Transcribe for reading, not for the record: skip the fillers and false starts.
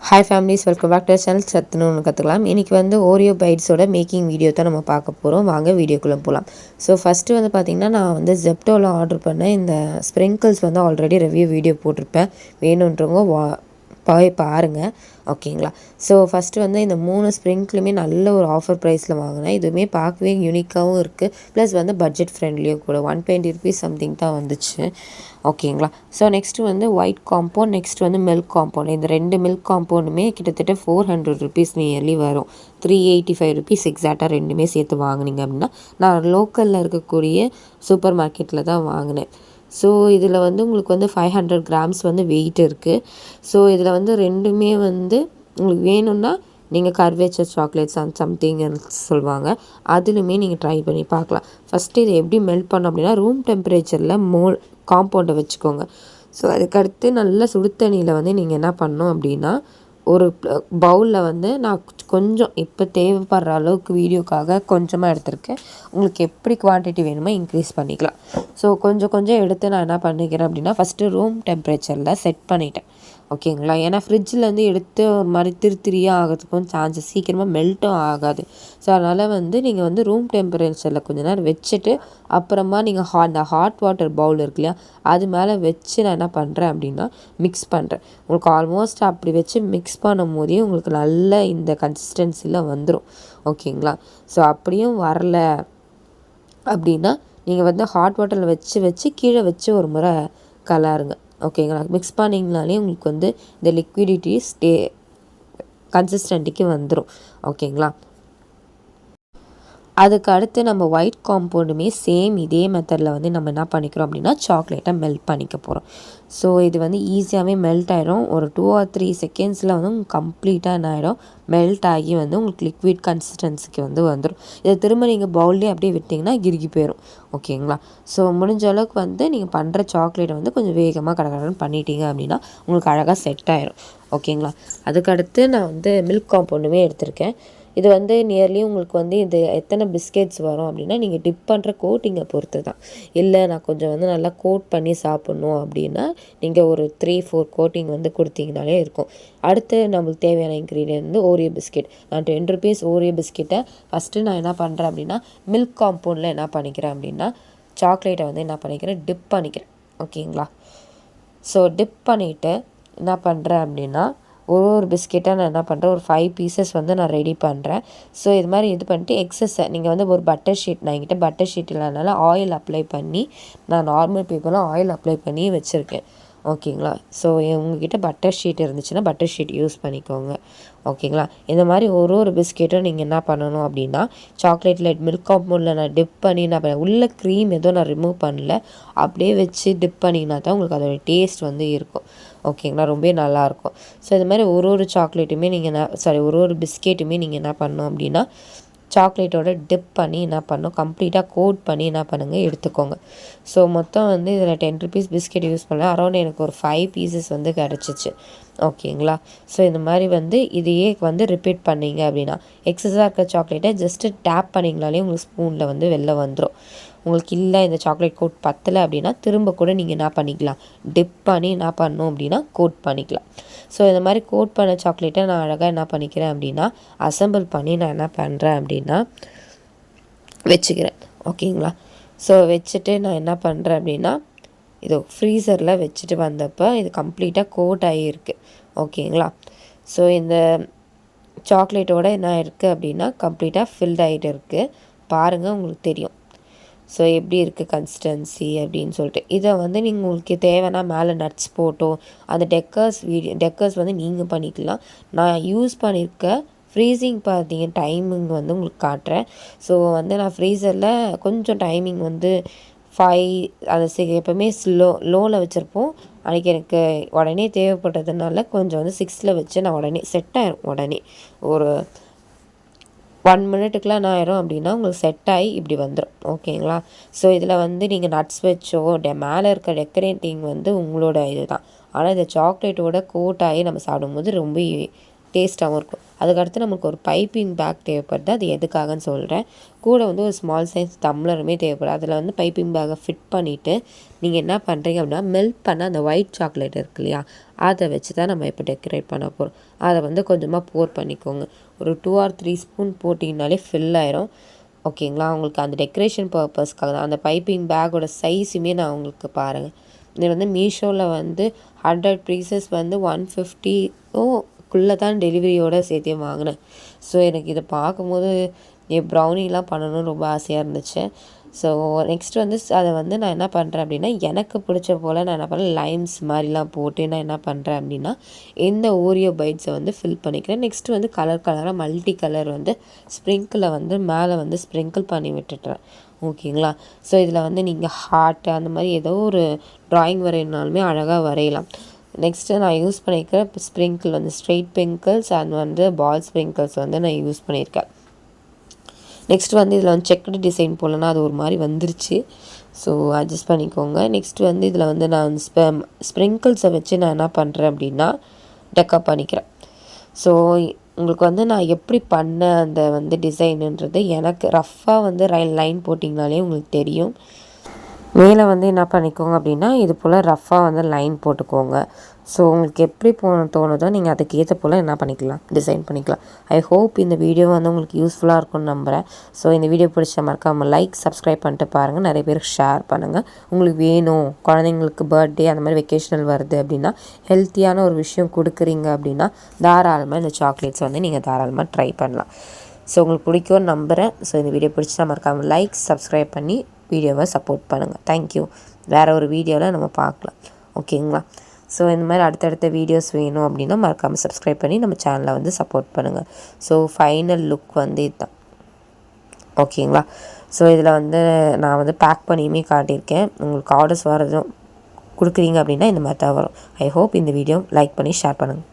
Hi families, welcome back to channel. சத்துன்னு ஒன்று கற்றுக்கலாம். இன்றைக்கி வந்து ஓரியோ பைட்ஸோட மேக்கிங் வீடியோ தான் நம்ம பார்க்க போகிறோம். வாங்க வீடியோக்குள்ளே போகலாம். ஸோ ஃபஸ்ட்டு வந்து பார்த்திங்கன்னா, நான் வந்து ஜெப்டோவில் ஆர்டர் பண்ணேன். இந்த ஸ்ப்ரிங்கிள்ஸ் வந்து ஆல்ரெடி ரிவ்யூ வீடியோ போட்டிருப்பேன். வேணுன்றவங்க போய் பாருங்கள், ஓகேங்களா. ஸோ ஃபஸ்ட்டு வந்து இந்த 3 ஸ்ப்ரிங்க்லுமே நல்ல ஒரு ஆஃபர் ப்ரைஸில் வாங்கினேன். இதுவுமே பார்க்கவே யூனிக்காகவும் இருக்குது, ப்ளஸ் வந்து பட்ஜெட் ஃப்ரெண்ட்லியும் கூட. 120 ருபீஸ் சம்திங் தான் வந்துச்சு, ஓகேங்களா. ஸோ நெக்ஸ்ட்டு வந்து ஒயிட் காம்பவுண்ட், நெக்ஸ்ட் வந்து மில்க் காம்பவுண்ட். இந்த 2 மில்க் காம்பவுண்டுமே கிட்டத்தட்ட 400 ருபீஸ் நியர்லி வரும். 385 ருபீஸ் எக்ஸாக்டாக ரெண்டுமே சேர்த்து வாங்கினீங்க அப்படின்னா. நான் லோக்கலில் இருக்கக்கூடிய சூப்பர் மார்க்கெட்டில் தான் வாங்கினேன். ஸோ இதில் வந்து உங்களுக்கு வந்து 500 கிராம்ஸ் வந்து வெயிட் இருக்குது. ஸோ இதில் வந்து ரெண்டுமே வந்து உங்களுக்கு வேணும்னா நீங்கள் கர்வேச்சர் சாக்லேட்ஸ் அண்ட் சம்திங் சொல்லுவாங்க, அதுலையுமே நீங்கள் ட்ரை பண்ணி பார்க்கலாம். ஃபஸ்ட்டு இதை எப்படி மெல்ட் பண்ணோம் அப்படின்னா, ரூம் டெம்பரேச்சரில் காம்பவுண்டை வச்சுக்கோங்க. ஸோ அதுக்கடுத்து நல்ல சுடு தண்ணியில் வந்து நீங்கள் என்ன பண்ணணும் அப்படின்னா, ஒரு பவுலில் வந்து நான் கொஞ்சம் இப்போ தேவைப்படுற அளவுக்கு வீடியோக்காக கொஞ்சமாக எடுத்திருக்கேன். உங்களுக்கு எப்படி குவான்டிட்டி வேணுமோ இன்க்ரீஸ் பண்ணிக்கலாம். ஸோ கொஞ்சம் கொஞ்சம் எடுத்து நான் என்ன பண்ணிக்கிறேன் அப்படின்னா, ஃபஸ்ட்டு ரூம் டெம்பரேச்சரில் செட் பண்ணிட்டேன், ஓகேங்களா. ஏன்னா ஃப்ரிட்ஜிலேருந்து எடுத்து ஒரு மாதிரி திரியாக ஆகிறதுக்கும் சான்சஸ், சீக்கிரமாக மெல்ட்டும் ஆகாது. ஸோ அதனால் வந்து நீங்கள் வந்து ரூம் டெம்பரேச்சரில் கொஞ்சம் நேரம் வச்சுட்டு அப்புறமா நீங்கள் அந்த ஹாட் வாட்டர் பவுல் இருக்கு இல்லையா, அது மேலே வச்சு நான் என்ன பண்ணுறேன் அப்படின்னா மிக்ஸ் பண்ணுறேன். உங்களுக்கு ஆல்மோஸ்ட் அப்படி வச்சு மிக்ஸ் பண்ணும் போதே உங்களுக்கு நல்ல இந்த கன்சிஸ்டன்சியில் வந்துடும், ஓகேங்களா. ஸோ அப்படியும் வரல அப்படின்னா நீங்கள் வந்து ஹாட் வாட்டரில் வச்சு வச்சு கீழே வச்சு ஒரு முறை கலருங்க, ஓகேங்களா. மிக்ஸ் பண்ணிங்கனாலே உங்களுக்கு வந்து இந்த லிக்விடிட்டி கன்சிஸ்டன்ட்டிக்கு வந்துடும், ஓகேங்களா. அதுக்கு அடுத்து நம்ம ஒயிட் காம்பவுண்டுமே சேம் இதே மெத்தடில் வந்து நம்ம என்ன பண்ணிக்கிறோம் அப்படின்னா சாக்லேட்டை மெல்ட் பண்ணிக்க போகிறோம். ஸோ இது வந்து ஈஸியாகவே மெல்ட் ஆகிடும். ஒரு 2 or 3 செகண்ட்ஸில் வந்து உங்களுக்கு கம்ப்ளீட்டாக என்ன ஆகிடும், மெல்ட் ஆகி வந்து உங்களுக்கு லிக்விட் கன்சிஸ்டன்சிக்கு வந்து வந்துடும். இதை திரும்ப நீங்கள் பவுல்லே அப்படியே விட்டிங்கன்னா கிறுகி போயிடும், ஓகேங்களா. ஸோ முடிஞ்ச அளவுக்கு வந்து நீங்கள் பண்ணுற சாக்லேட்டை வந்து கொஞ்சம் வேகமாக கடகடன்னு பண்ணிட்டீங்க அப்படின்னா உங்களுக்கு அழகாக செட் ஆகிடும், ஓகேங்களா. அதுக்கடுத்து நான் வந்து மில்க் காம்பவுண்டுமே எடுத்திருக்கேன். இது வந்து நியர்லி உங்களுக்கு வந்து இது எத்தனை பிஸ்கெட்ஸ் வரும் அப்படின்னா, நீங்கள் டிப் பண்ணுற கோட்டிங்கை பொறுத்து தான். இல்லை நான் கொஞ்சம் வந்து நல்லா கோட் பண்ணி சாப்பிட்ணும் அப்படின்னா நீங்கள் ஒரு 3-4 கோட்டிங் வந்து கொடுத்தீங்கனாலே இருக்கும். அடுத்து நம்மளுக்கு தேவையான இன்க்ரீடியன்ட் வந்து ஓரியோ பிஸ்கெட். நான் 10 ருபீஸ் ஓரியோ பிஸ்கெட்டை ஃபஸ்ட்டு நான் என்ன பண்ணுறேன் அப்படின்னா, மில்க் காம்பவுண்டில் என்ன பண்ணிக்கிறேன் அப்படின்னா சாக்லேட்டை வந்து என்ன பண்ணிக்கிறேன், டிப் பண்ணிக்கிறேன், ஓகேங்களா. ஸோ டிப் பண்ணிவிட்டு என்ன பண்ணுறேன் அப்படின்னா, ஒரு பிஸ்கெட்டாக நான் என்ன பண்ணுறேன், ஒரு 5 பீசஸ் வந்து நான் ரெடி பண்ணுறேன். ஸோ இது மாதிரி இது பண்ணிட்டு எக்ஸஸை நீங்கள் வந்து ஒரு பட்டர் ஷீட், நான் என்கிட்ட பட்டர் ஷீட் இல்லாதனால ஆயில் அப்ளை பண்ணி, நான் நார்மல் பேப்பரில் ஆயில் அப்ளை பண்ணி வச்சுருக்கேன், ஓகேங்களா. ஸோ உங்ககிட்ட பட்டர் ஷீட் இருந்துச்சுன்னா பட்டர் ஷீட் யூஸ் பண்ணிக்கோங்க, ஓகேங்களா. இந்த மாதிரி ஒரு பிஸ்கெட்டும் நீங்கள் என்ன பண்ணணும் அப்படின்னா, சாக்லேட்டில் மில்க் காம்பவுண்டில் நான் டிப் பண்ணி நான் உள்ள க்ரீம் எதுவும் நான் ரிமூவ் பண்ணல, அப்படியே வச்சு டிப் பண்ணிங்கன்னா தான் உங்களுக்கு அதோடய டேஸ்ட் வந்து இருக்கும், ஓகேங்களா. ரொம்ப நல்லாயிருக்கும். ஸோ இது மாதிரி ஒரு சாக்லேட்டுமே நீங்கள் ஒரு பிஸ்கெட்டுமே நீங்கள் என்ன பண்ணணும் அப்படின்னா சாக்லேட்டோட டிப் பண்ணி என்ன பண்ணணும், கம்ப்ளீட்டாக கோட் பண்ணி என்ன பண்ணுங்கள் எடுத்துக்கோங்க. ஸோ மொத்தம் வந்து இதில் 10 ருபீஸ் பிஸ்கெட் யூஸ் பண்ணல, அரௌண்ட் எனக்கு ஒரு 5 பீசஸ் வந்து கிடச்சிச்சு, ஓகேங்களா. ஸோ இந்த மாதிரி வந்து இதையே வந்து ரிப்பீட் பண்ணிங்க அப்படின்னா எக்ஸஸாக இருக்க சாக்லேட்டை ஜஸ்ட்டு டேப் பண்ணிங்கனாலே உங்களுக்கு ஸ்பூனில் வந்து வெளில வந்துடும். உங்களுக்கு இல்லை இந்த சாக்லேட் கோட் பத்தலை அப்படின்னா திரும்ப கூட நீங்கள் என்ன பண்ணிக்கலாம், டிப் பண்ணி என்ன பண்ணணும் அப்படின்னா கோட் பண்ணிக்கலாம். ஸோ இந்த மாதிரி கோட் பண்ண சாக்லேட்டை நான் அழகாக என்ன பண்ணிக்கிறேன் அப்படின்னா அசம்பிள் பண்ணி நான் என்ன பண்ணுறேன் அப்படின்னா வச்சுக்கிறேன், ஓகேங்களா. ஸோ வச்சுட்டு நான் என்ன பண்ணுறேன் அப்படின்னா இது ஃப்ரீசரில் வச்சுட்டு வந்தப்போ இது கம்ப்ளீட்டாக கோட் ஆகியிருக்கு, ஓகேங்களா. ஸோ இந்த சாக்லேட்டோட என்ன இருக்குது அப்படின்னா கம்ப்ளீட்டாக ஃபில்ட் ஆகிட்டு இருக்குது, பாருங்கள் உங்களுக்கு தெரியும். ஸோ எப்படி இருக்குது கன்சிஸ்டன்சி அப்படின்னு சொல்லிட்டு இதை வந்து நீங்கள் உங்களுக்கு தேவைன்னா மேலே நட்ஸ் போட்டோ அந்த டெக்கர்ஸ் வந்து நீங்கள் பண்ணிக்கலாம். நான் யூஸ் பண்ணியிருக்க ஃப்ரீசிங் பார்த்தீங்க டைமிங் வந்து உங்களுக்கு காட்டுறேன். ஸோ வந்து நான் ஃப்ரீசரில் கொஞ்சம் டைமிங் வந்து 5 அதை எப்போவுமே லோவில் வச்சுருப்போம். அன்றைக்கி எனக்கு உடனே தேவைப்பட்டதுனால கொஞ்சம் வந்து 6ல் வச்சு நான் உடனே செட் ஆயிரும். உடனே ஒரு 1 மினிட்டுக்குலாம் என்ன ஆயிரும் அப்படின்னா உங்களுக்கு செட் ஆகி இப்படி வந்துடும், ஓகேங்களா. ஸோ இதில் வந்து நீங்கள் நட்ஸ் வச்சோ மேலே இருக்க டெக்கரேட்டிங் வந்து உங்களோட இது தான். ஆனால் இந்த சாக்லேட்டோட கோட் ஆகி நம்ம சாப்பிடும்போது ரொம்ப டேஸ்ட்டாகவும் இருக்கும். அதுக்கடுத்து நமக்கு ஒரு பைப்பிங் பேக் தேவைப்படுது. அது எதுக்காகன்னு சொல்கிறேன். கூட வந்து ஒரு ஸ்மால் சைஸ் டம்ளருமே தேவைப்படும். அதில் வந்து பைப்பிங் பேக்கை ஃபிட் பண்ணிவிட்டு நீங்கள் என்ன பண்ணுறீங்க அப்படின்னா, மெல்ட் பண்ண அந்த ஒயிட் சாக்லேட் இருக்கு இல்லையா, அதை வச்சு தான் நம்ம இப்போ டெக்கரேட் பண்ண போகிறோம். அதை வந்து கொஞ்சமாக போர் பண்ணிக்கோங்க. ஒரு 2 or 3 ஸ்பூன் போட்டிங்கனாலே ஃபில் ஆயிரும். ஓகேங்களா? உங்களுக்கு அந்த டெக்கரேஷன் பர்பஸ்க்காக தான். அந்த பைப்பிங் பேக்கோட சைஸுமே நான் உங்களுக்கு பாருங்கள். இது வந்து மீஷோவில் வந்து 100 பீசஸ் வந்து 150க்குள்ளே தான் டெலிவரியோடு சேர்த்தே வாங்கினேன். ஸோ எனக்கு இதை பார்க்கும்போது என் ப்ரௌனிலாம் பண்ணணும்னு ரொம்ப ஆசையாக இருந்துச்சு. ஸோ நெக்ஸ்ட் வந்து அதை வந்து நான் என்ன பண்ணுறேன் அப்படின்னா, எனக்கு பிடிச்ச போல் நான் என்ன பண்ணுறேன், லைம்ஸ் மாதிரிலாம் போட்டு நான் என்ன பண்ணுறேன் அப்படின்னா, இந்த ஓரியோ பைட்ஸை வந்து ஃபில் பண்ணிக்கிறேன். நெக்ஸ்ட்டு வந்து கலராக மல்டி கலர் வந்து ஸ்ப்ரிங்கிளை வந்து மேலே வந்து ஸ்ப்ரிங்கிள் பண்ணி விட்டுட்டுறேன். ஓகேங்களா? ஸோ இதில் வந்து நீங்கள் ஹார்ட்டு அந்த மாதிரி ஏதோ ஒரு ட்ராயிங் வரையினாலுமே அழகாக வரையலாம். நெக்ஸ்ட்டு நான் யூஸ் பண்ணியிருக்கிற ஸ்ப்ரிங்கிள் வந்து ஸ்ட்ரெயிட் பெங்கிள்ஸ் அண்ட் வந்து பால் ஸ்ப்ரிங்கிள்ஸ் வந்து நான் யூஸ் பண்ணியிருக்கேன். நெக்ஸ்ட் வந்து இதில் வந்து செக்குடு டிசைன் போலனா அது ஒரு மாதிரி வந்துருச்சு. ஸோ அட்ஜஸ்ட் பண்ணிக்கோங்க. நெக்ஸ்ட் வந்து இதில் வந்து நான் ஸ்ப்ரிங்கிள்ஸை வச்சு நான் என்ன பண்ணுறேன் அப்படின்னா டெக்கப் பண்ணிக்கிறேன். ஸோ உங்களுக்கு வந்து நான் எப்படி பண்ணேன் அந்த வந்து டிசைனுன்றது எனக்கு ரஃப்பாக வந்து லைன் போட்டிங்கனாலே உங்களுக்கு தெரியும். மேலே வந்து என்ன பண்ணிக்கோங்க அப்படின்னா, இது போல் ரஃப்பாக வந்து லைன் போட்டுக்கோங்க. ஸோ உங்களுக்கு எப்படி தோணுதோ நீங்கள் அதுக்கு ஏற்ற போல் என்ன பண்ணிக்கலாம், டிசைன் பண்ணிக்கலாம். ஐ ஹோப் இந்த வீடியோ வந்து உங்களுக்கு யூஸ்ஃபுல்லாக இருக்கும்னு நம்புகிறேன். ஸோ இந்த வீடியோ பிடிச்ச மறக்காமல் லைக், சப்ஸ்கிரைப் பண்ணிட்டு பாருங்கள். நிறைய பேருக்கு ஷேர் பண்ணுங்கள். உங்களுக்கு வேணும், குழந்தைங்களுக்கு பர்த்டே அந்த மாதிரி வெக்கேஷனல் வருது அப்படின்னா, ஹெல்த்தியான ஒரு விஷயம் கொடுக்குறீங்க அப்படின்னா, தாராளமாக இந்த சாக்லேட்ஸ் வந்து நீங்கள் தாராளமாக ட்ரை பண்ணலாம். ஸோ உங்களுக்கு பிடிக்கும்னு நம்புகிறேன். ஸோ இந்த வீடியோ பிடிச்சா மறக்காமல் லைக், சப்ஸ்கிரைப் பண்ணி வீடியோவை சப்போர்ட் பண்ணுங்கள். தேங்க்யூ. வேறு ஒரு வீடியோவில் நம்ம பார்க்கலாம். ஓகேங்களா? ஸோ இந்த மாதிரி அடுத்தடுத்த வீடியோஸ் வேணும் அப்படின்னா மறக்காமல் சப்ஸ்கிரைப் பண்ணி நம்ம சேனலை வந்து சப்போர்ட் பண்ணுங்கள். ஸோ ஃபைனல் லுக் வந்து இதுதான். ஓகேங்களா? ஸோ இதில் வந்து நான் வந்து பேக் பண்ணியுமே காட்டியிருக்கேன். உங்களுக்கு ஆர்டர்ஸ் வரதும் கொடுக்குறீங்க அப்படின்னா இந்த மாதிரி தான் வரும். ஐ ஹோப் இந்த வீடியோ லைக் பண்ணி ஷேர் பண்ணுங்கள்.